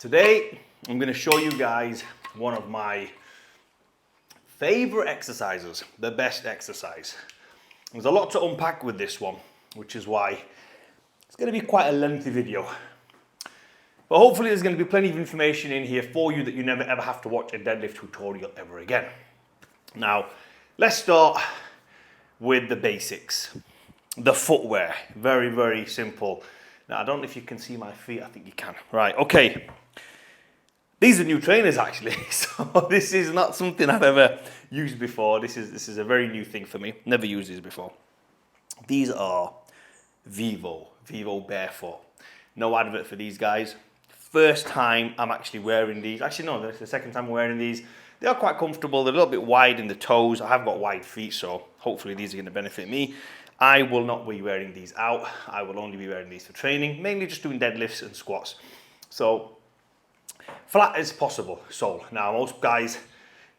Today, I'm going to show you guys one of my favorite exercises, the best exercise. There's a lot to unpack with this one, which is why it's going to be quite a lengthy video. But hopefully there's going to be plenty of information in here for you that you never ever have to watch a deadlift tutorial ever again. Now, let's start with the basics. The footwear, very, very simple. Now, I don't know if you can see my feet, I think you can. Right, okay. These are new trainers actually, so this is not something I've ever used before. This is a very new thing for me. Never used these before. These are Vivo Barefoot. No advert for these guys. First time I'm actually wearing these. Actually no, it's the second time I'm wearing these. They are quite comfortable. They're a little bit wide in the toes. I have got wide feet, so hopefully these are going to benefit me. I will not be wearing these out. I will only be wearing these for training, mainly just doing deadlifts and squats. So flat as possible sole. Now most guys,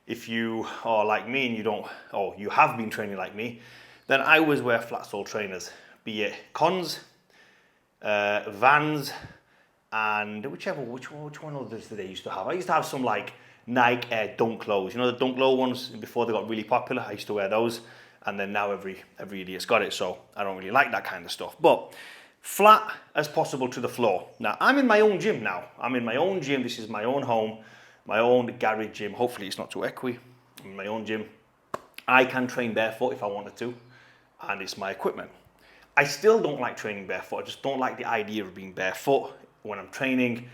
if you are like me and you don't, or you have been training like me, then I always wear flat sole trainers, be it Cons, Vans, and which one others did they used to have? I used to have some like Nike Air Dunk Lows. You know the Dunk Low ones before they got really popular. I used to wear those, and then now every idiot's got it. So I don't really like that kind of stuff. But flat as possible to the floor. Now, I'm in my own gym now. I'm in my own gym. This is my own home, my own garage gym. Hopefully it's not too echoey. I'm in my own gym. I can train barefoot if I wanted to, and it's my equipment. I still don't like training barefoot. I just don't like the idea of being barefoot when I'm training.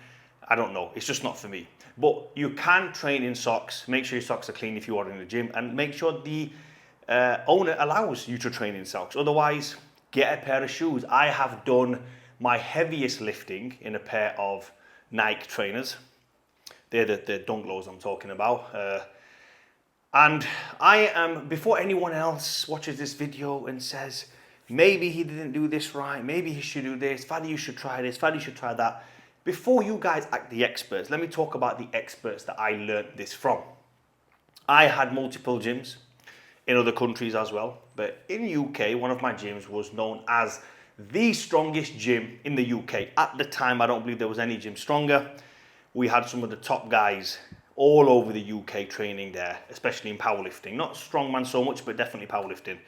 I don't know. It's just not for me. But you can train in socks. Make sure your socks are clean if you are in the gym, and make sure the owner allows you to train in socks. Otherwise, get a pair of shoes. I have done my heaviest lifting in a pair of Nike trainers. They're the Dunk Lows I'm talking about. And I am, before anyone else watches this video and says, maybe he didn't do this right, maybe he should do this, Faddy, you should try this, Faddy, you should try that. Before you guys act the experts, let me talk about the experts that I learned this from. I had multiple gyms in other countries as well, but in the UK, one of my gyms was known as the strongest gym in the UK. At the time, I don't believe there was any gym stronger. We had some of the top guys all over the UK training there, especially in powerlifting. Not strongman so much, but definitely powerlifting.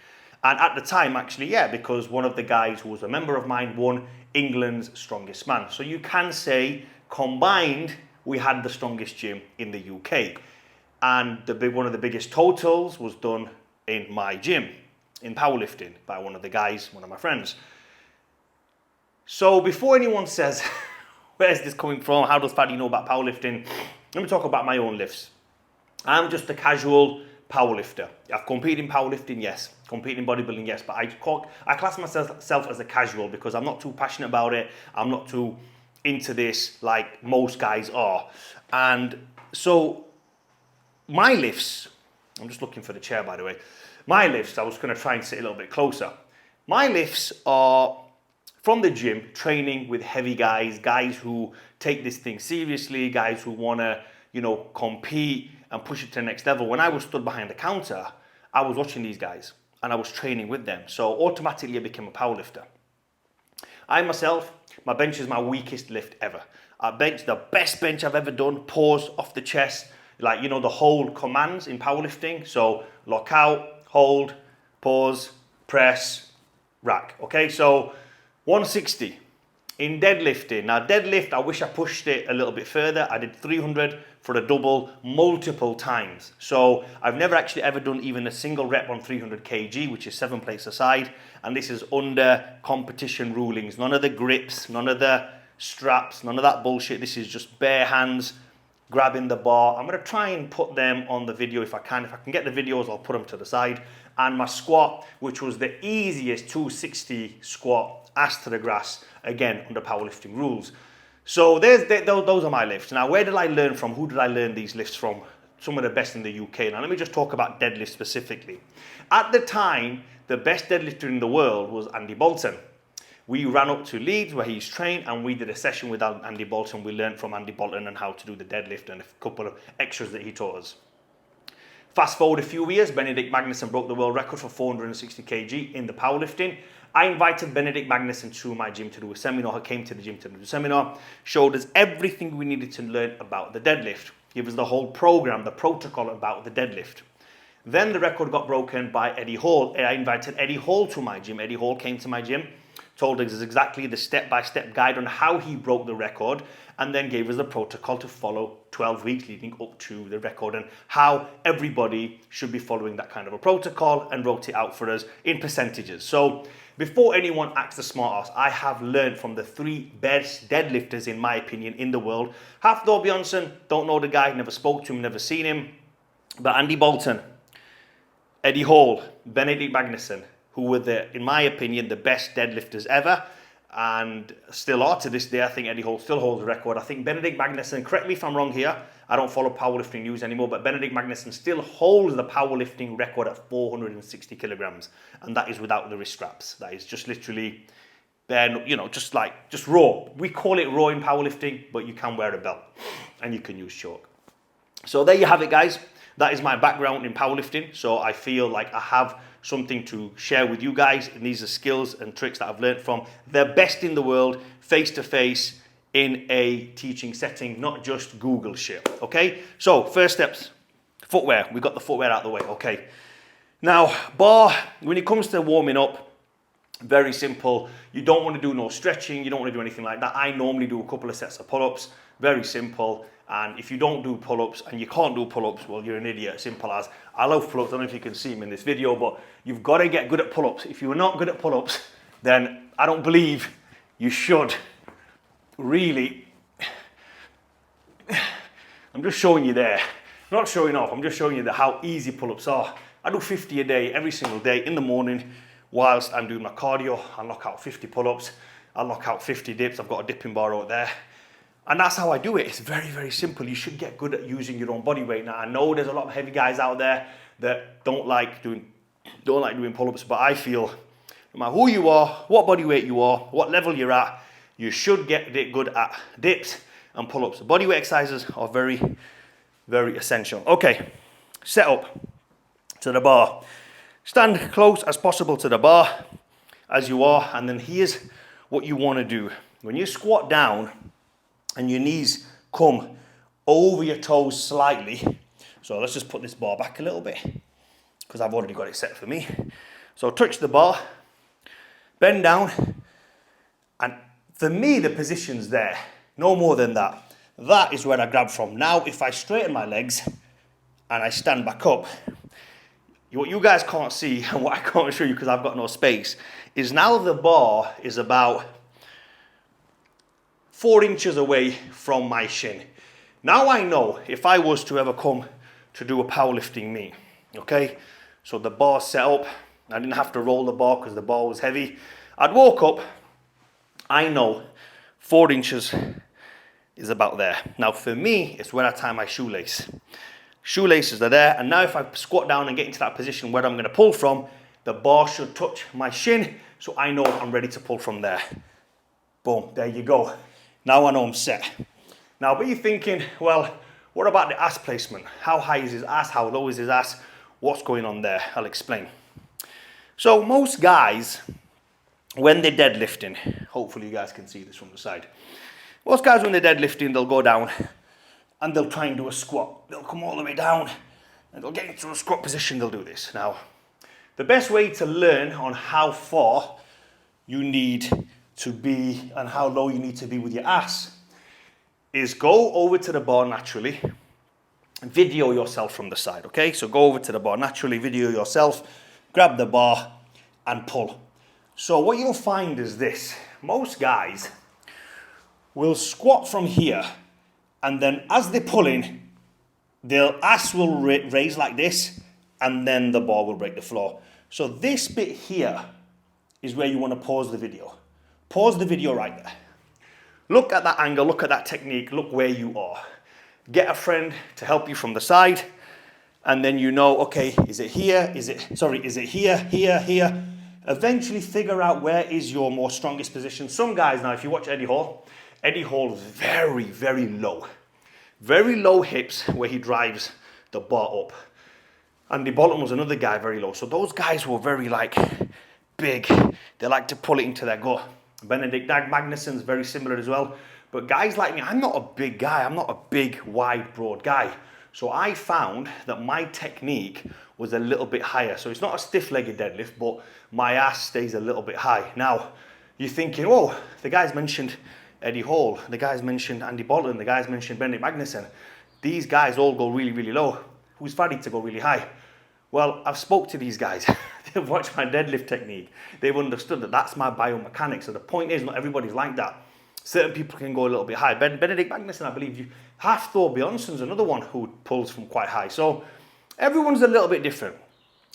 And at the time, actually, yeah, because one of the guys who was a member of mine won England's strongest man. So you can say, combined, we had the strongest gym in the UK. And one of the biggest totals was done in my gym, in powerlifting, by one of the guys, one of my friends. So before anyone says, where's this coming from? How does Faddy know about powerlifting? Let me talk about my own lifts. I'm just a casual powerlifter. I've competed in powerlifting, yes. Competed in bodybuilding, yes. But I class myself as a casual because I'm not too passionate about it. I'm not too into this like most guys are. And so my lifts, I'm just looking for the chair, by the way. My lifts, I was going to try and sit a little bit closer. My lifts are from the gym, training with heavy guys who take this thing seriously, guys who want to, compete and push it to the next level. When I was stood behind the counter, I was watching these guys and I was training with them. So automatically I became a powerlifter. I myself, my bench is my weakest lift ever. I bench the best bench I've ever done, pause off the chest, like, the hold commands in powerlifting. So lock out, hold, pause, press, rack. Okay, so 160 in deadlifting. Now deadlift, I wish I pushed it a little bit further. I did 300 for a double multiple times. So I've never actually ever done even a single rep on 300 kg, which is 7 plates aside. And this is under competition rulings. None of the grips, none of the straps, none of that bullshit. This is just bare hands, grabbing the bar. I'm gonna try and put them on the video if I can. If I can get the videos, I'll put them to the side. And my squat, which was the easiest 260 squat, ass to the grass, again, under powerlifting rules. So those are my lifts. Now, where did I learn from? Who did I learn these lifts from? Some of the best in the UK. Now, let me just talk about deadlift specifically. At the time, the best deadlifter in the world was Andy Bolton. We ran up to Leeds where he's trained and we did a session with Andy Bolton. We learned from Andy Bolton and how to do the deadlift and a couple of extras that he taught us. Fast forward a few years, Benedict Magnusson broke the world record for 460 kg in the powerlifting. I invited Benedict Magnuson to my gym to do a seminar. He came to the gym to do a seminar, showed us everything we needed to learn about the deadlift. Give us the whole program, the protocol about the deadlift. Then the record got broken by Eddie Hall. I invited Eddie Hall to my gym. Eddie Hall came to my gym, told us exactly the step-by-step guide on how he broke the record, and then gave us the protocol to follow 12 weeks leading up to the record and how everybody should be following that kind of a protocol, and wrote it out for us in percentages. So before anyone acts a smart ass, I have learned from the 3 best deadlifters, in my opinion, in the world. Hafthor Bjornsson, don't know the guy, never spoke to him, never seen him. But Andy Bolton, Eddie Hall, Benedict Magnuson, who were, in my opinion, the best deadlifters ever, and still are to this day. I think Eddie Hall still holds the record. I think Benedict Magnuson, correct me if I'm wrong here, I don't follow powerlifting news anymore, but Benedict Magnuson still holds the powerlifting record at 460 kilograms, and that is without the wrist straps. That is just literally, just raw. We call it raw in powerlifting, but you can wear a belt, and you can use chalk. So there you have it, guys. That is my background in powerlifting, so I feel like I have something to share with you guys, and these are skills and tricks that I've learned from the best in the world, face to face, in a teaching setting, not just Google shit, okay? So, first steps, footwear. We got the footwear out of the way, okay? Now, bar, when it comes to warming up, very simple. You don't want to do no stretching, you don't want to do anything like that. I normally do a couple of sets of pull-ups, very simple. And if you don't do pull-ups and you can't do pull-ups, well, you're an idiot, simple as. I love pull-ups, I don't know if you can see them in this video, but you've got to get good at pull-ups. If you're not good at pull-ups, then I don't believe you should really. I'm just showing you there. I'm not showing off, I'm just showing you how easy pull-ups are. I do 50 a day, every single day in the morning, whilst I'm doing my cardio. I knock out 50 pull-ups, I knock out 50 dips. I've got a dipping bar out there. And that's how I do it. It's very, very simple. You should get good at using your own body weight. Now, I know there's a lot of heavy guys out there that don't like doing pull-ups, but I feel no matter who you are, what body weight you are, what level you're at, you should get good at dips and pull-ups. The body weight exercises are very, very essential. Okay, set up to the bar. Stand close as possible to the bar as you are, and then here's what you want to do. When you squat down, and your knees come over your toes slightly. So let's just put this bar back a little bit, because I've already got it set for me. So touch the bar, bend down, and for me the position's there, no more than that. That is where I grab from. Now if I straighten my legs and I stand back up, what you guys can't see and what I can't show you because I've got no space, is now the bar is about 4 inches away from my shin. Now I know if I was to ever come to do a powerlifting meet, okay? So the bar's set up, I didn't have to roll the bar because the bar was heavy. I'd walk up, I know 4 inches is about there. Now for me, it's where I tie my shoelace. Shoelaces are there, and now if I squat down and get into that position where I'm gonna pull from, the bar should touch my shin, so I know I'm ready to pull from there. Boom, there you go. Now I know I'm set. Now, but you're thinking, well, what about the ass placement? How high is his ass? How low is his ass? What's going on there? I'll explain. So most guys, when they're deadlifting, hopefully you guys can see this from the side. Most guys, when they're deadlifting, they'll go down and they'll try and do a squat. They'll come all the way down and they'll get into a squat position. They'll do this. Now, the best way to learn on how far you need to be and how low you need to be with your ass is go over to the bar naturally, video yourself from the side, okay? So go over to the bar naturally, video yourself, grab the bar and pull. So what you'll find is this. Most guys will squat from here, and then as they're pulling, their ass will raise like this, and then the bar will break the floor. So this bit here is where you want to pause the video. Pause the video right there. Look at that angle, look at that technique, look where you are. Get a friend to help you from the side, and then you know, okay, is it here? Is it here, here, here? Eventually figure out where is your more strongest position. Some guys now, if you watch Eddie Hall is very, very low. Very low hips where he drives the bar up. Andy Bolton was another guy very low. So those guys were very like big. They like to pull it into their gut. Benedict Magnussen's very similar as well. But guys like me, I'm not a big guy. I'm not a big, wide, broad guy. So I found that my technique was a little bit higher. So it's not a stiff-legged deadlift, but my ass stays a little bit high. Now, you're thinking, oh, the guys mentioned Eddie Hall, the guys mentioned Andy Bolton, the guys mentioned Benedict Magnussen. These guys all go really, really low. Who's ready to go really high? Well, I've spoke to these guys. They've watched my deadlift technique. They've understood that that's my biomechanics. So the point is, not everybody's like that. Certain people can go a little bit high. Benedict Magnussen, I believe, Hafthor Bjornsson's another one who pulls from quite high. So everyone's a little bit different.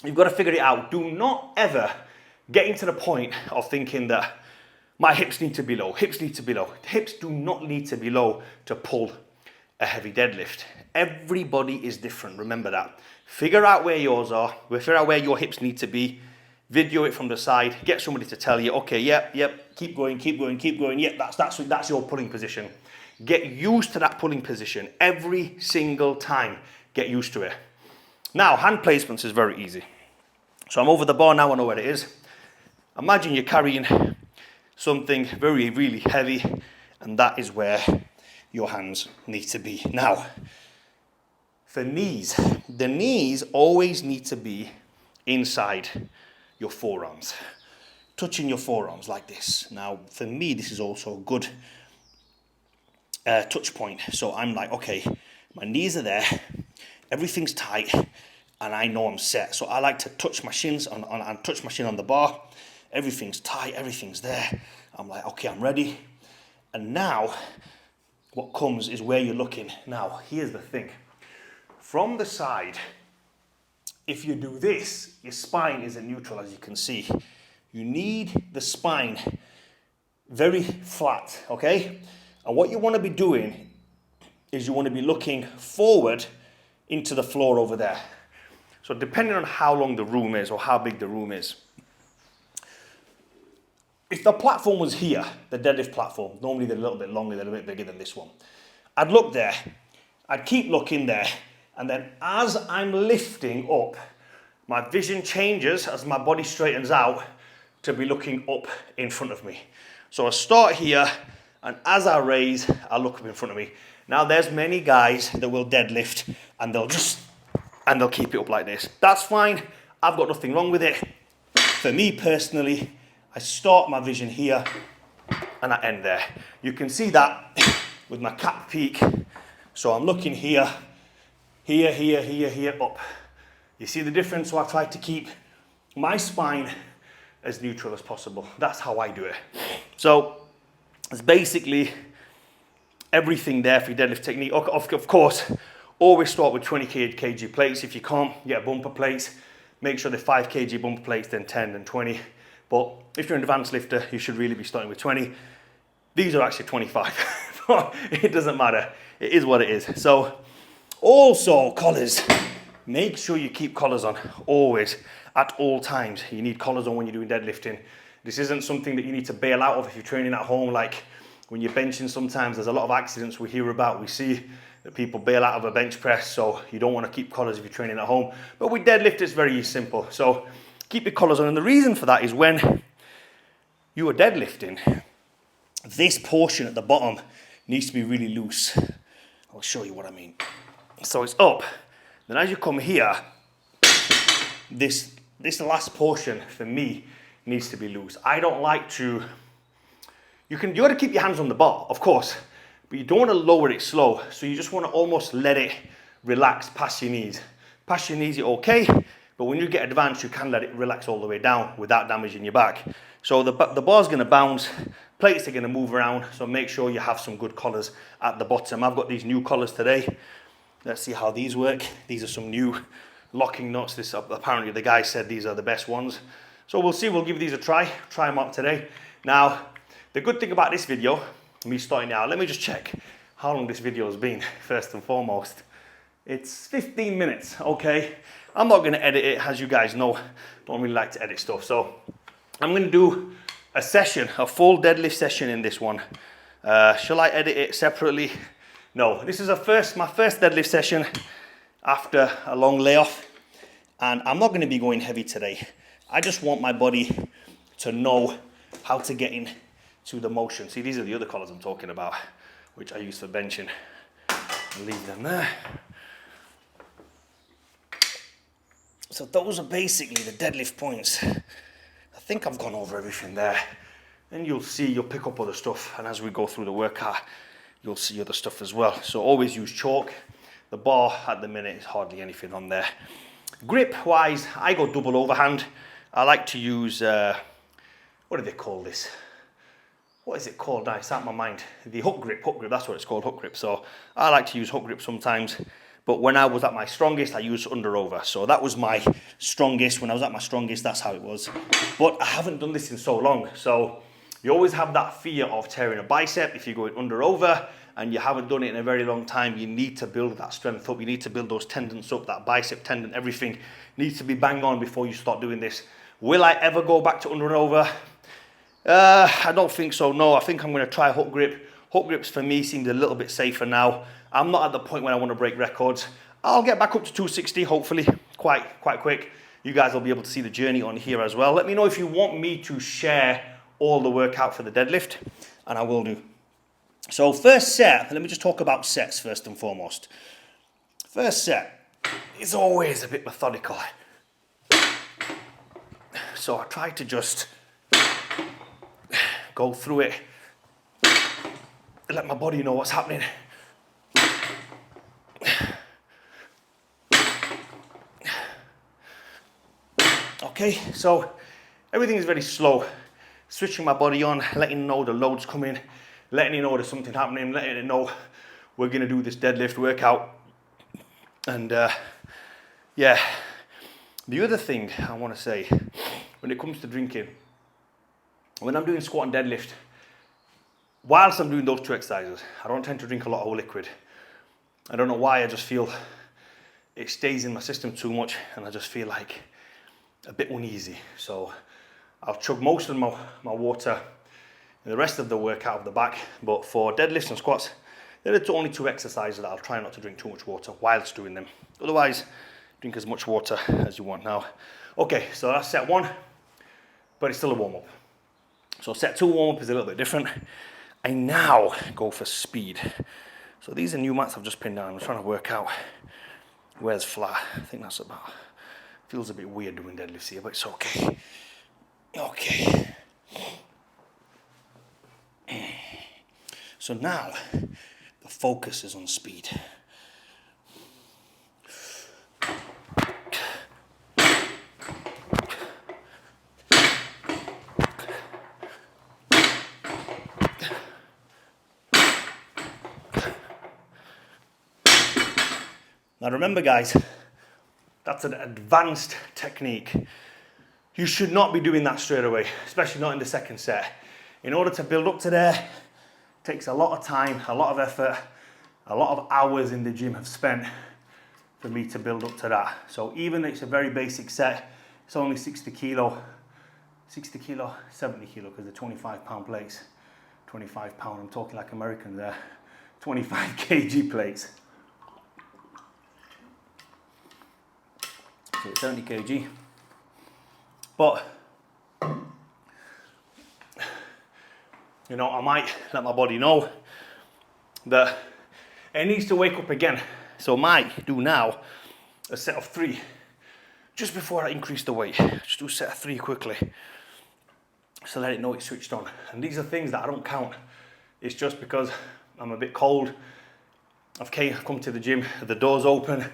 You've got to figure it out. Do not ever get into the point of thinking that my hips need to be low. Hips need to be low. Hips do not need to be low to pull a heavy deadlift. Everybody is different. Remember that. Figure out where yours are. Figure out where your hips need to be. Video it from the side. Get somebody to tell you, okay, yep, keep going, keep going, keep going. Yep, that's your pulling position. Get used to that pulling position every single time. Get used to it. Now, hand placements is very easy. So I'm over the bar now. I know where it is. Imagine you're carrying something very, really heavy, and that is where your hands need to be. Now, for knees, the knees always need to be inside your forearms, touching your forearms like this. Now, for me, this is also a good touch point. So I'm like, okay, my knees are there, everything's tight, and I know I'm set. So I like to touch my shins and touch my shin on the bar. Everything's tight, everything's there. I'm like, okay, I'm ready. And now, what comes is where you're looking. Now, here's the thing. From the side, if you do this, your spine isn't neutral, as you can see. You need the spine very flat, okay? And what you want to be doing is you want to be looking forward into the floor over there. So depending on how long the room is or how big the room is, if the platform was here, the deadlift platform, normally they're a little bit longer, they're a bit bigger than this one. I'd look there, I'd keep looking there, and then as I'm lifting up, my vision changes as my body straightens out to be looking up in front of me. So I start here, and as I raise, I look up in front of me. Now there's many guys that will deadlift, and they'll keep it up like this. That's fine, I've got nothing wrong with it. For me personally, I start my vision here and I end there. You can see that with my cap peak. So I'm looking here, up. You see the difference? So I try to keep my spine as neutral as possible. That's how I do it. So it's basically everything there for your deadlift technique. Of course, always start with 20 kg plates. If you can't get bumper plates, make sure they're 5 kg bumper plates, then 10, then 20. But if you're an advanced lifter, you should really be starting with 20. These are actually 25, but it doesn't matter. It is what it is. So also collars. Make sure you keep collars on always, at all times. You need collars on when you're doing deadlifting. This isn't something that you need to bail out of if you're training at home. Like when you're benching, sometimes there's a lot of accidents we hear about. We see that people bail out of a bench press, so you don't want to keep collars if you're training at home. But with deadlift, it's very simple. So keep your collars on, and the reason for that is when you are deadlifting, this portion at the bottom needs to be really loose. I'll show you what I mean. So it's up, then as you come here, this last portion for me needs to be loose. I don't like to, you got to keep your hands on the bar, of course, but you don't want to lower it slow. So you just want to almost let it relax past your knees. Past your knees, you're okay. But when you get advanced, you can let it relax all the way down without damaging your back. So the bar's going to bounce, plates are going to move around, so make sure you have some good collars at the bottom. I've got these new collars today. Let's see how these work. These are some new locking nuts. Apparently the guy said these are the best ones. So we'll see, we'll give these a try them out today. Now, the good thing about this video, me starting now, let me just check how long this video has been, first and foremost. It's 15 minutes, okay? I'm not gonna edit it, as you guys know, don't really like to edit stuff. So I'm gonna do a session, a full deadlift session in this one. Shall I edit it separately? No, this is my first deadlift session after a long layoff, and I'm not gonna be going heavy today. I just want my body to know how to get in to the motion. See, these are the other collars I'm talking about, which I use for benching. I'll leave them there. So those are basically the deadlift points. I think I've gone over everything there. And you'll pick up other stuff, and as we go through the workout, you'll see other stuff as well. So always use chalk. The bar at the minute is hardly anything on there. Grip wise, I go double overhand. I like to use, what do they call this? What is it called now? It's out of my mind. The hook grip, that's what it's called, hook grip. So I like to use hook grip sometimes. But when I was at my strongest, I used under over. So that was my strongest. When I was at my strongest, that's how it was. But I haven't done this in so long. So you always have that fear of tearing a bicep if you're going under over and you haven't done it in a very long time. You need to build that strength up. You need to build those tendons up, that bicep tendon, everything needs to be bang on before you start doing this. Will I ever go back to under and over? I don't think so, no. I think I'm going to try hook grip. Hook grips for me seems a little bit safer now. I'm not at the point when I want to break records. I'll get back up to 260, hopefully, quite quick. You guys will be able to see the journey on here as well. Let me know if you want me to share all the workout for the deadlift, and I will do. So first set, let me just talk about sets first and foremost. First set is always a bit methodical. So I try to just go through it, let my body know what's happening. Okay, so everything is very slow. Switching my body on, letting you know the load's coming, letting you know there's something happening, letting you know we're gonna do this deadlift workout. And yeah, the other thing I wanna say, when it comes to drinking, when I'm doing squat and deadlift, whilst I'm doing those two exercises, I don't tend to drink a lot of liquid. I don't know why, I just feel it stays in my system too much and I just feel like a bit uneasy. So I'll chug most of my water and the rest of the workout of the back. But for deadlifts and squats, there are only two exercises that I'll try not to drink too much water whilst doing them. Otherwise, drink as much water as you want now. Okay, so that's set one, but it's still a warm-up. So set two warm-up is a little bit different. I now go for speed. So these are new mats I've just pinned down. I'm trying to work out where's flat. I think that's about, feels a bit weird doing deadlifts here, but it's okay. Okay. So now the focus is on speed. Now remember guys, that's an advanced technique. You should not be doing that straight away, especially not in the second set. In order to build up to there, it takes a lot of time, a lot of effort, a lot of hours in the gym have spent for me to build up to that. So even though it's a very basic set, it's only 60 kilo, 70 kilo, because they're 25-pound plates. 25-pound, I'm talking like American there. 25 kg plates. So it's 70 kg. But, you know, I might let my body know that it needs to wake up again. So I might do now a set of 3, just before I increase the weight. Just do a set of 3 quickly, so let it know it's switched on. And these are things that I don't count. It's just because I'm a bit cold. I've come to the gym, the door's open.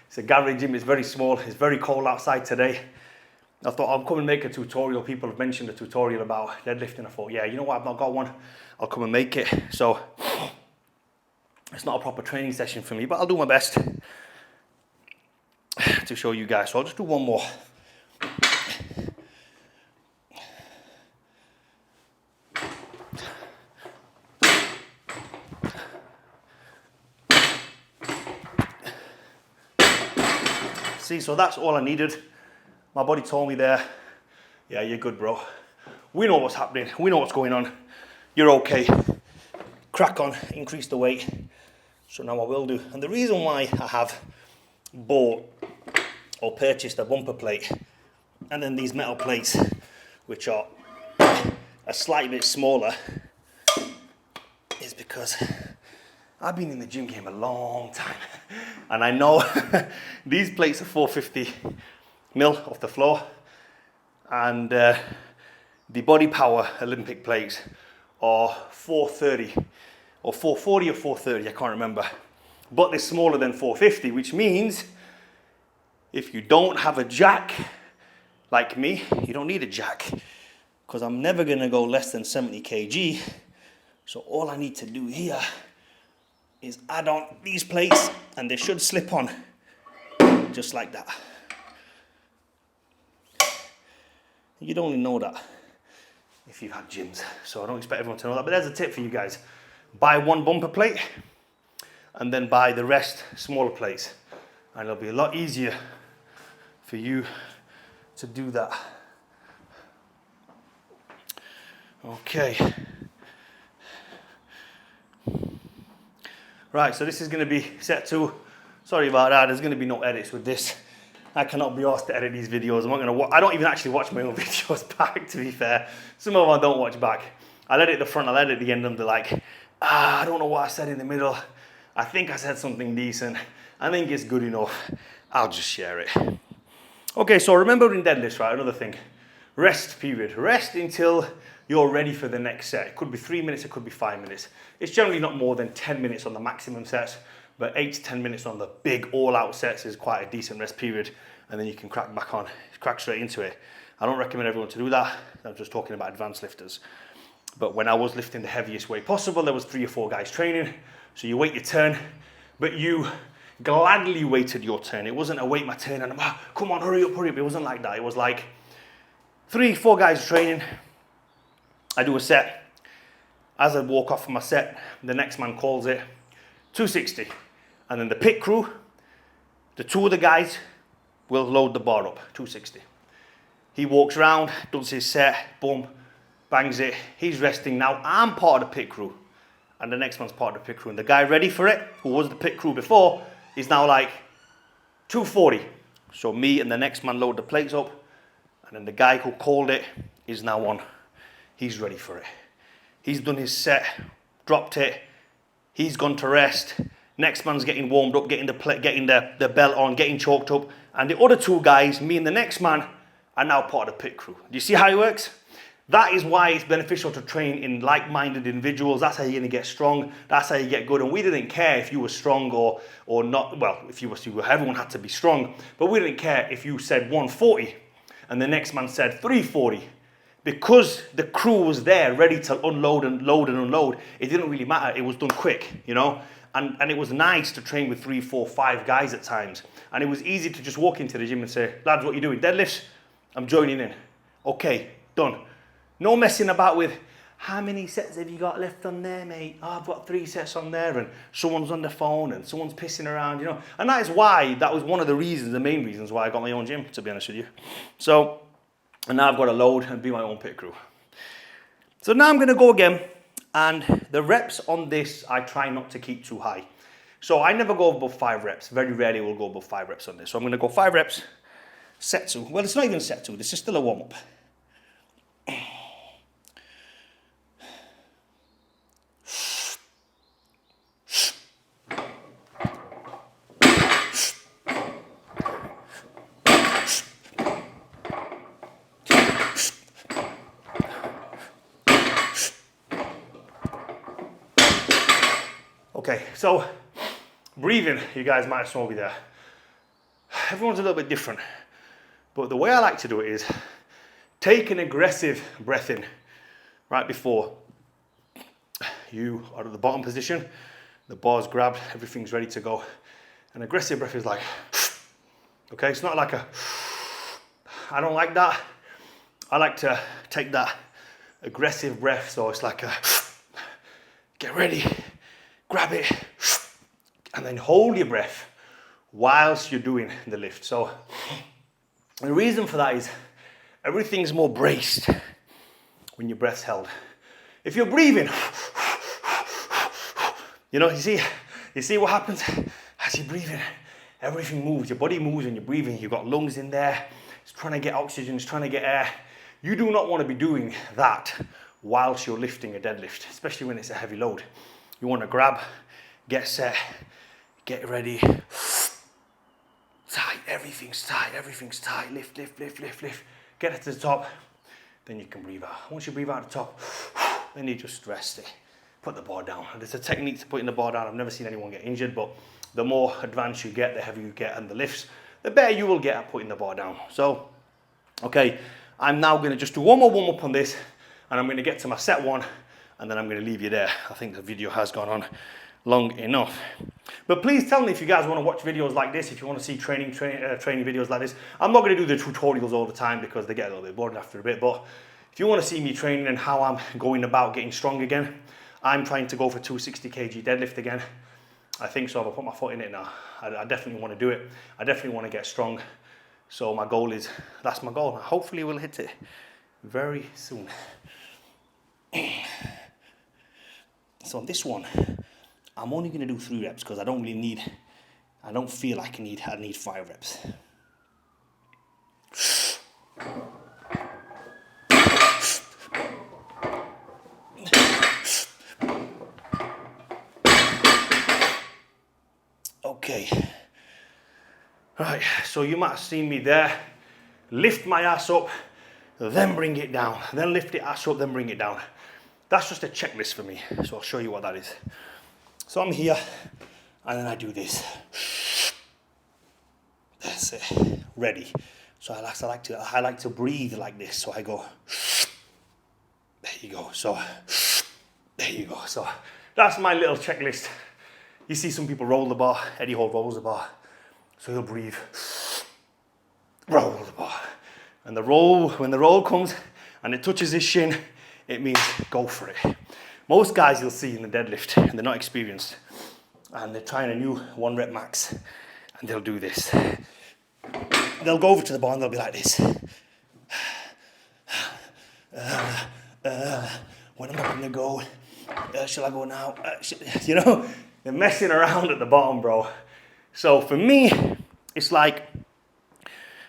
It's a garage gym, it's very small, it's very cold outside today. I thought I'll come and make a tutorial. People have mentioned a tutorial about deadlifting. I thought, yeah, you know what, I've not got one. I'll come and make it. So it's not a proper training session for me, but I'll do my best to show you guys. So I'll just do one more. See, so that's all I needed. My body told me there, yeah, you're good, bro. We know what's happening. We know what's going on. You're okay. Crack on, increase the weight. So now I will do. And the reason why I have bought or purchased a bumper plate and then these metal plates, which are a slightly bit smaller is because I've been in the gym game a long time. And I know these plates are 450 mil off the floor. And the Body Power Olympic plates are 430 or 440 or 430, I can't remember. But they're smaller than 450, which means if you don't have a jack like me, you don't need a jack, because I'm never gonna go less than 70 kg. So all I need to do here is add on these plates and they should slip on just like that. You'd only know that if you've had gyms, so I don't expect everyone to know that, but there's a tip for you guys. Buy one bumper plate and then buy the rest smaller plates, and it'll be a lot easier for you to do that. Okay. Right, so this is going to be set to, sorry about that, there's going to be no edits with this. I cannot be asked to edit these videos. I'm not going to. I don't even actually watch my own videos back, to be fair. Some of them I don't watch back. I'll edit the front, I'll edit the end, and they're like, I don't know what I said in the middle. I think I said something decent. I think it's good enough. I'll just share it. Okay, so remember in deadlifts, right, another thing. Rest period. Rest until you're ready for the next set. It could be 3 minutes, it could be 5 minutes. It's generally not more than 10 minutes on the maximum sets, but 8 to 10 minutes on the big all-out sets is quite a decent rest period, and then you can crack straight into it. I don't recommend everyone to do that. I'm just talking about advanced lifters. But when I was lifting the heaviest weight possible, there was 3 or 4 guys training, so you wait your turn, but you gladly waited your turn. It wasn't a wait my turn and come on, hurry up. It wasn't like that. It was like 3, 4 guys training. I do a set. As I walk off from my set, the next man calls it 260. And then the pit crew, the 2 of the guys will load the bar up, 260. He walks around, does his set, boom, bangs it. He's resting. Now I'm part of the pit crew, and the next man's part of the pit crew. And the guy ready for it, who was the pit crew before, is now like 240. So me and the next man load the plates up, and then the guy who called it is now on. He's ready for it. He's done his set, dropped it. He's gone to rest. Next man's getting warmed up, getting the belt on, getting chalked up. And the other 2 guys, me and the next man, are now part of the pit crew. Do you see how it works? That is why it's beneficial to train in like-minded individuals. That's how you're going to get strong. That's how you get good. And we didn't care if you were strong or not. Well, if you were, everyone had to be strong. But we didn't care if you said 140 and the next man said 340. Because the crew was there ready to unload and load and unload, it didn't really matter. It was done quick, you know? And it was nice to train with 3, 4, 5 guys at times. And it was easy to just walk into the gym and say, lads, what you doing? Deadlifts? I'm joining in. Okay, done. No messing about with, how many sets have you got left on there, mate? Oh, I've got 3 sets on there, and someone's on the phone and someone's pissing around, you know? And that is why, that was one of the reasons, the main reasons why I got my own gym, to be honest with you. So, and now I've got to load and be my own pit crew. So now I'm going to go again, and the reps on this, I try not to keep too high. So I never go above 5 reps. Very rarely will go above 5 reps on this. So I'm going to go 5 reps, set 2. Well, it's not even set 2. This is still a warm-up. Okay, so breathing, you guys might have saw me there. Everyone's a little bit different, but the way I like to do it is take an aggressive breath in right before you are at the bottom position, the bar's grabbed, everything's ready to go. An aggressive breath is like, okay, it's not like I don't like that. I like to take that aggressive breath, so it's like get ready. Grab it, and then hold your breath whilst you're doing the lift. So the reason for that is everything's more braced when your breath's held. If you're breathing, you know, you see what happens as you're breathing. Everything moves, your body moves when you're breathing. You've got lungs in there, it's trying to get oxygen, it's trying to get air. You do not want to be doing that whilst you're lifting a deadlift, especially when it's a heavy load. You want to grab, get set, get ready. Tight, everything's tight. Lift, lift, lift, lift, lift. Get it to the top, then you can breathe out. Once you breathe out the top, then you just rest it. Put the bar down. There's a technique to putting the bar down. I've never seen anyone get injured, but the more advanced you get, the heavier you get, and the lifts, the better you will get at putting the bar down. So, okay, I'm now gonna just do one more warm up on this, and I'm gonna get to my set one, and then I'm gonna leave you there. I think the video has gone on long enough. But please tell me if you guys want to watch videos like this, if you want to see training videos like this. I'm not going to do the tutorials all the time because they get a little bit boring after a bit, but if you want to see me training and how I'm going about getting strong again, I'm trying to go for 260 kg deadlift again. I think so. I've put my foot in it now. I definitely want to do it. I definitely want to get strong. So my goal is, that's my goal. Hopefully we'll hit it very soon. So on this one, I'm only going to do 3 reps because I don't feel like I need 5 reps. Okay. Right, so you might have seen me there. Lift my ass up, then bring it down. Then lift the ass up, then bring it down. That's just a checklist for me. So I'll show you what that is. So I'm here, and then I do this. That's it. Ready. So I like to breathe like this. So I go. There you go. So there you go. So that's my little checklist. You see some people roll the bar. Eddie Hall rolls the bar. So he'll breathe. Roll the bar. And when the roll comes and it touches his shin, it means go for it. Most guys you'll see in the deadlift, and they're not experienced, and they're trying a new 1 rep max, and they'll do this. They'll go over to the bar and they'll be like this. When am I gonna go? Shall I go now? You know, they're messing around at the bottom, bro. So for me, it's like,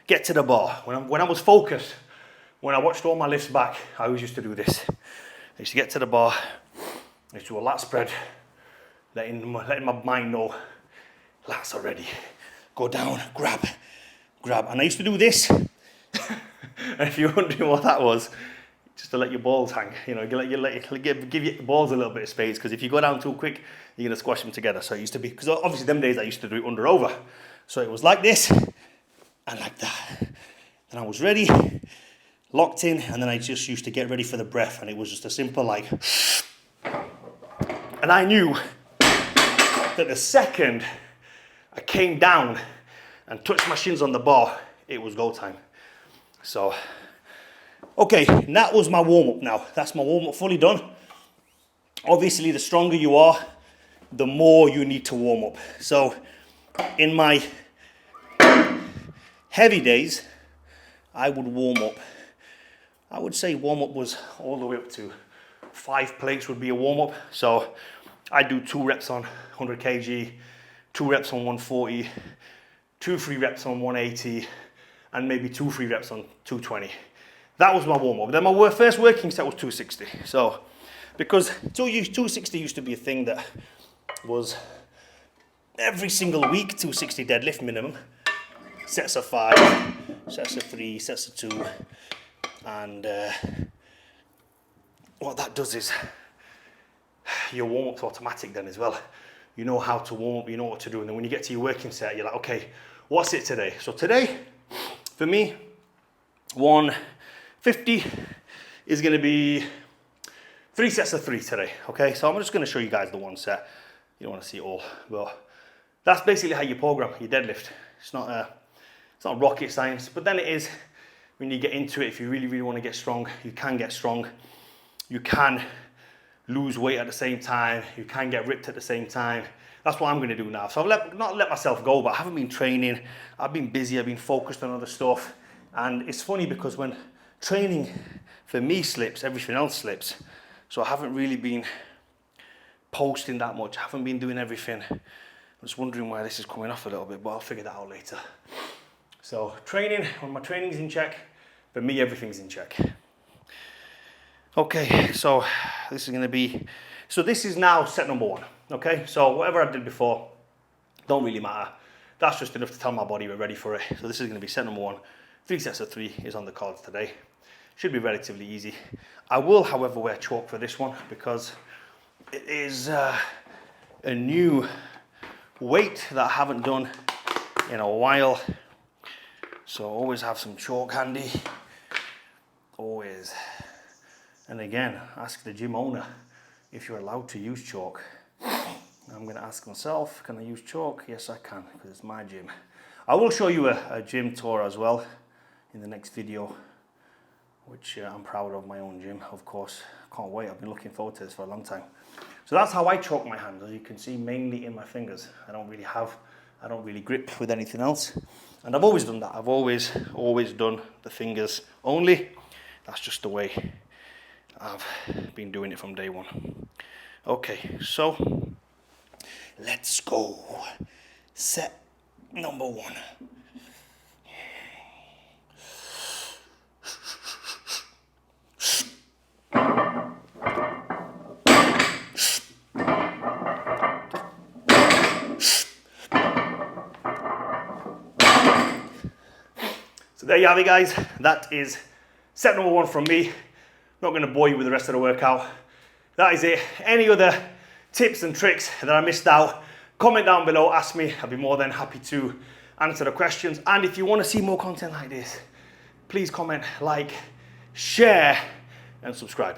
get to the bar. When I was focused, when I watched all my lifts back, I always used to do this. I used to get to the bar, I used to do a lat spread, letting my mind know, lats are ready. Go down, grab. And I used to do this. And if you're wondering what that was, just to let your balls hang. You know, give your balls a little bit of space, because if you go down too quick, you're gonna squash them together. So it used to be, because obviously them days I used to do it under over. So it was like this, and like that. And I was ready, locked in, and then I just used to get ready for the breath, and it was just a simple like, and I knew that the second I came down and touched my shins on the bar, it was go time. So, okay, that was my warm-up now. That's my warm-up fully done. Obviously, the stronger you are, the more you need to warm up. So, in my heavy days, I would warm up. I would say warm-up was all the way up to 5 plates would be a warm-up. So I do 2 reps on 100 kg, 2 reps on 140, 2 free reps on 180, and maybe 2 free reps on 220. That was my warm-up. Then my first working set was 260. So because 260 used to be a thing that was every single week, 260 deadlift minimum, sets of 5, sets of 3, sets of 2. And what that does is your warm-up's automatic then as well. You know how to warm up, you know what to do, and then when you get to your working set, you're like, okay, what's it today? So today, for me, 150 is gonna be 3 sets of 3 today, okay? So I'm just gonna show you guys the 1 set. You don't wanna see it all, but that's basically how you program your deadlift. It's not rocket science, but then it is. When you get into it, if you really, really want to get strong, you can get strong. You can lose weight at the same time. You can get ripped at the same time. That's what I'm going to do now. So I've not let myself go, but I haven't been training. I've been busy. I've been focused on other stuff. And it's funny because when training for me slips, everything else slips. So I haven't really been posting that much. I haven't been doing everything. I'm just wondering why this is coming off a little bit, but I'll figure that out later. So training, when my training's in check, for me everything's in check. Okay, so this is gonna be, so this is now set number 1, okay? So whatever I did before, don't really matter. That's just enough to tell my body we're ready for it. So this is gonna be set number 1. 3 sets of 3 is on the cards today. Should be relatively easy. I will, however, wear chalk for this one because it is a new weight that I haven't done in a while. So always have some chalk handy, always. And again, ask the gym owner if you're allowed to use chalk. I'm gonna ask myself, can I use chalk? Yes, I can, because it's my gym. I will show you a gym tour as well in the next video, which I'm proud of my own gym, of course. Can't wait, I've been looking forward to this for a long time. So that's how I chalk my hands, as you can see, mainly in my fingers. I don't really grip with anything else. And I've always done that. I've always done the fingers only. That's just the way I've been doing it from day one. Okay, so let's go. Set number 1. So there you have it, guys. That is set number 1 from me. Not going to bore you with the rest of the workout. That is it. Any other tips and tricks that I missed out, comment down below, ask me. I'll be more than happy to answer the questions. And if you want to see more content like this, please comment, like, share, and subscribe.